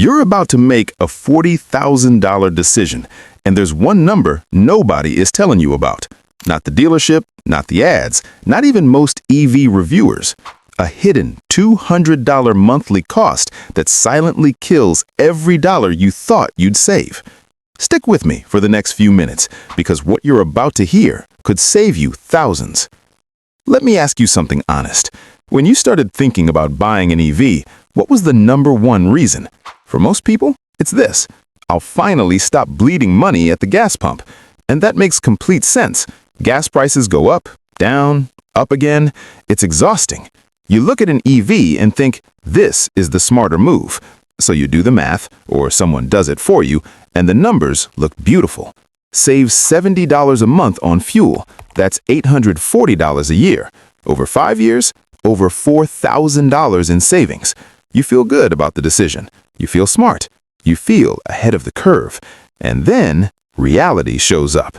You're about to make a $40,000 decision, and there's one number nobody is telling you about. Not the dealership, not the ads, not even most EV reviewers. A hidden $200 monthly cost that silently kills every dollar you thought you'd save. Stick with me for the next few minutes, because what you're about to hear could save you thousands. Let me ask you something honest. When you started thinking about buying an EV, what was the number one reason? For most people, it's this: I'll finally stop bleeding money at the gas pump. And that makes complete sense. Gas prices go up, down, up again. It's exhausting. You look at an EV and think, this is the smarter move. So you do the math, or someone does it for you, and the numbers look beautiful. Save $70 a month on fuel. That's $840 a year. Over 5 years, over $4,000 in savings. You feel good about the decision. You feel smart. You feel ahead of the curve. And then reality shows up.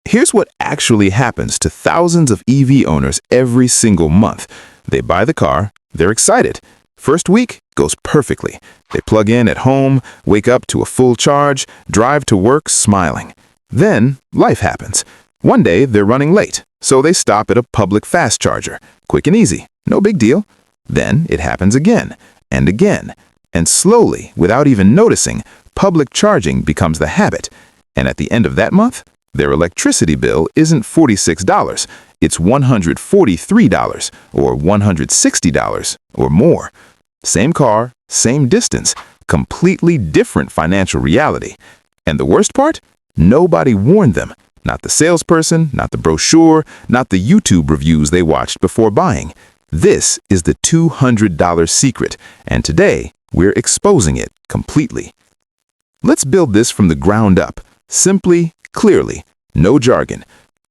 Here's what actually happens to thousands of EV owners every single month. They buy the car, they're excited. First week goes perfectly. They plug in at home, wake up to a full charge, drive to work smiling. Then life happens. One day they're running late, so they stop at a public fast charger. Quick and easy, no big deal. Then it happens again and again. And slowly, without even noticing, public charging becomes the habit. And at the end of that month, their electricity bill isn't $46, it's $143 or $160 or more. Same car, same distance, completely different financial reality. And the worst part? Nobody warned them. Not the salesperson, not the brochure, not the YouTube reviews they watched before buying. This is the $200 secret, and today we're exposing it completely. Let's build this from the ground up. Simply, clearly, no jargon.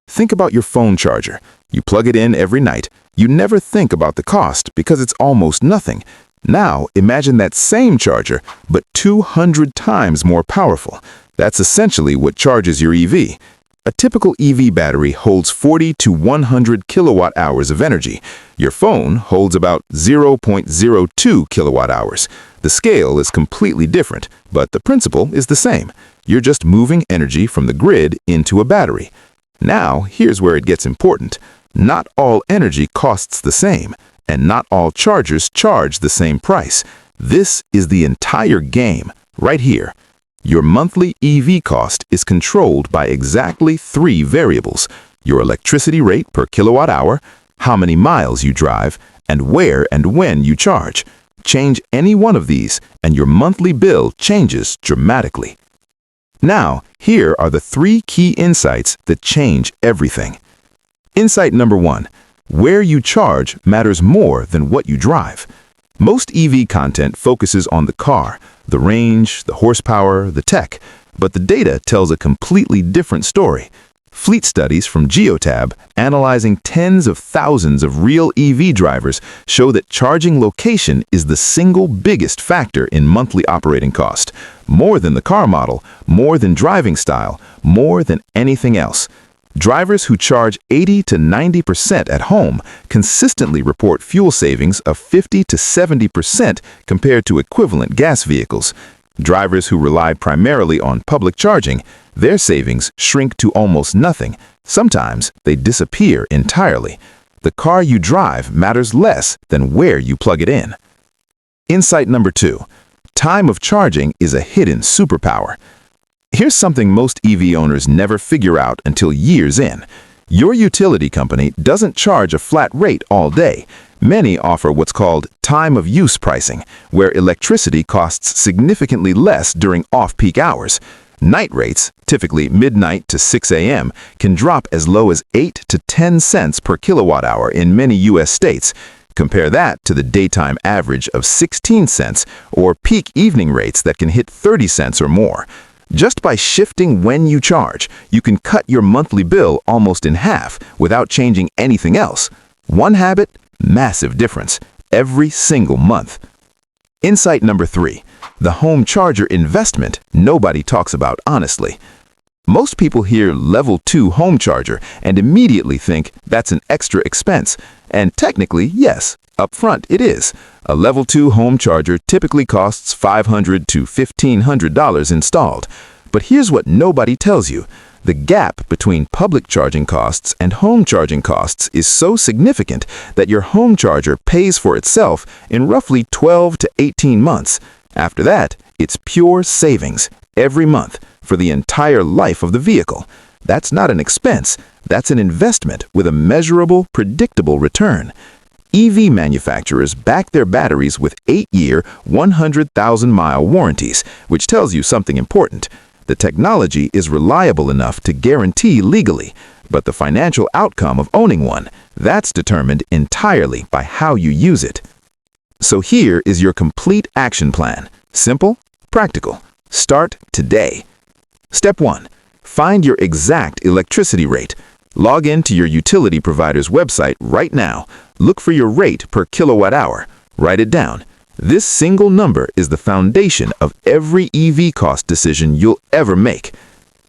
Think about your phone charger. You plug it in every night. You never think about the cost because it's almost nothing. Now imagine that same charger, but 200 times more powerful. That's essentially what charges your EV. A typical EV battery holds 40 to 100 kilowatt hours of energy. Your phone holds about 0.02 kilowatt hours. The scale is completely different, but the principle is the same. You're just moving energy from the grid into a battery. Now, here's where it gets important. Not all energy costs the same, and not all chargers charge the same price. This is the entire game, right here. Your monthly EV cost is controlled by exactly 3 variables: your electricity rate per kilowatt hour, how many miles you drive, and where and when you charge. Change any one of these, and your monthly bill changes dramatically. Now, here are the 3 key insights that change everything. Insight number 1. Where you charge matters more than what you drive. Most EV content focuses on the car, the range, the horsepower, the tech, but the data tells a completely different story. Fleet studies from Geotab, analyzing tens of thousands of real EV drivers, show that charging location is the single biggest factor in monthly operating cost. More than the car model, more than driving style, more than anything else. Drivers who charge 80 to 90% at home consistently report fuel savings of 50 to 70% compared to equivalent gas vehicles. Drivers who rely primarily on public charging, their savings shrink to almost nothing. Sometimes they disappear entirely. The car you drive matters less than where you plug it in. Insight number 2. Time of charging is a hidden superpower. Here's something most EV owners never figure out until years in. Your utility company doesn't charge a flat rate all day. Many offer what's called time of use pricing, where electricity costs significantly less during off-peak hours. Night rates, typically midnight to 6 a.m., can drop as low as 8 to 10 cents per kilowatt hour in many U.S. states. Compare that to the daytime average of 16 cents or peak evening rates that can hit 30 cents or more. Just by shifting when you charge, you can cut your monthly bill almost in half without changing anything else. One habit, massive difference, every single month. Insight number 3. The home charger investment nobody talks about honestly. Most people hear level 2 home charger and immediately think that's an extra expense. And technically, yes, upfront it is. A level 2 home charger typically costs $500 to $1,500 installed. But here's what nobody tells you. The gap between public charging costs and home charging costs is so significant that your home charger pays for itself in roughly 12 to 18 months. After that, it's pure savings every month for the entire life of the vehicle. That's not an expense, that's an investment with a measurable, predictable return. EV manufacturers back their batteries with 8-year, 100,000-mile warranties, which tells you something important. The technology is reliable enough to guarantee legally, but the financial outcome of owning one, that's determined entirely by how you use it. So here is your complete action plan. Simple, practical. Start today. Step 1. Find your exact electricity rate. Log in to your utility provider's website right now. Look for your rate per kilowatt hour. Write it down. This single number is the foundation of every EV cost decision you'll ever make.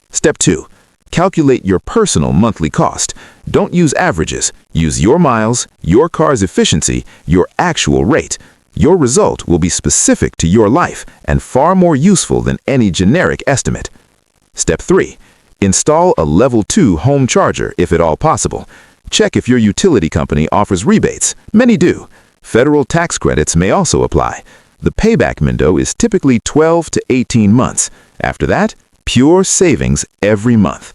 Step 2. Calculate your personal monthly cost. Don't use averages. Use your miles, your car's efficiency, your actual rate. Your result will be specific to your life and far more useful than any generic estimate. Step 3. Install a level 2 home charger if at all possible. Check if your utility company offers rebates. Many do. Federal tax credits may also apply. The payback window is typically 12 to 18 months. After that, pure savings every month.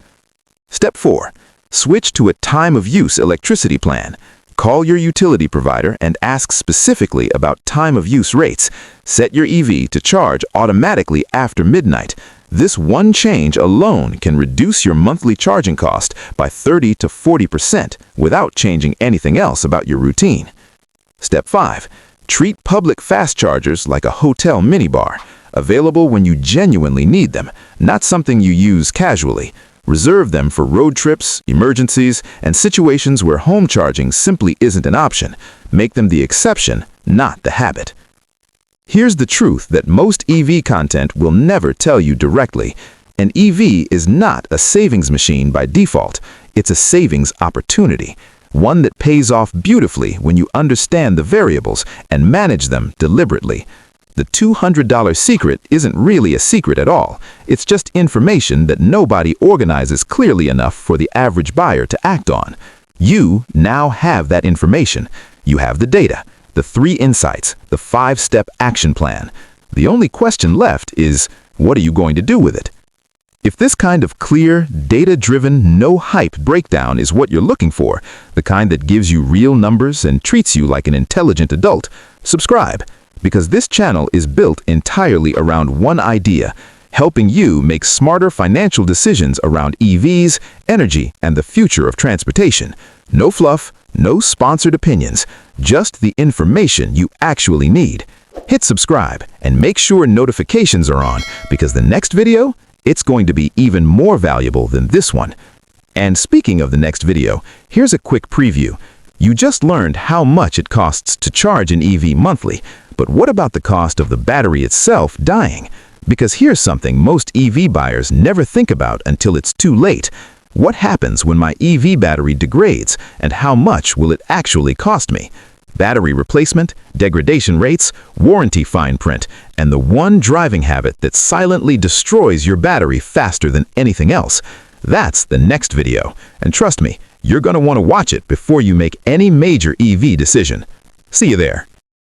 Step 4. Switch to a time-of-use electricity plan. Call your utility provider and ask specifically about time-of-use rates. Set your EV to charge automatically after midnight. This one change alone can reduce your monthly charging cost by 30 to 40% without changing anything else about your routine. Step 5. Treat public fast chargers like a hotel minibar, available when you genuinely need them, not something you use casually. Reserve them for road trips, emergencies, and situations where home charging simply isn't an option. Make them the exception, not the habit. Here's the truth that most EV content will never tell you directly. An EV is not a savings machine by default. It's a savings opportunity. One that pays off beautifully when you understand the variables and manage them deliberately. The $200 secret isn't really a secret at all. It's just information that nobody organizes clearly enough for the average buyer to act on. You now have that information. You have the data, the 3 insights, the 5-step action plan. The only question left is, what are you going to do with it? If this kind of clear, data-driven, no-hype breakdown is what you're looking for, the kind that gives you real numbers and treats you like an intelligent adult, subscribe, because this channel is built entirely around one idea, helping you make smarter financial decisions around EVs, energy, and the future of transportation. No fluff, no sponsored opinions, just the information you actually need. Hit subscribe and make sure notifications are on, because the next video, it's going to be even more valuable than this one. And speaking of the next video, here's a quick preview. You just learned how much it costs to charge an EV monthly, but what about the cost of the battery itself dying? Because here's something most EV buyers never think about until it's too late. What happens when my EV battery degrades, and how much will it actually cost me? Battery replacement, degradation rates, warranty fine print, and the one driving habit that silently destroys your battery faster than anything else. That's the next video. And trust me, you're going to want to watch it before you make any major EV decision. See you there.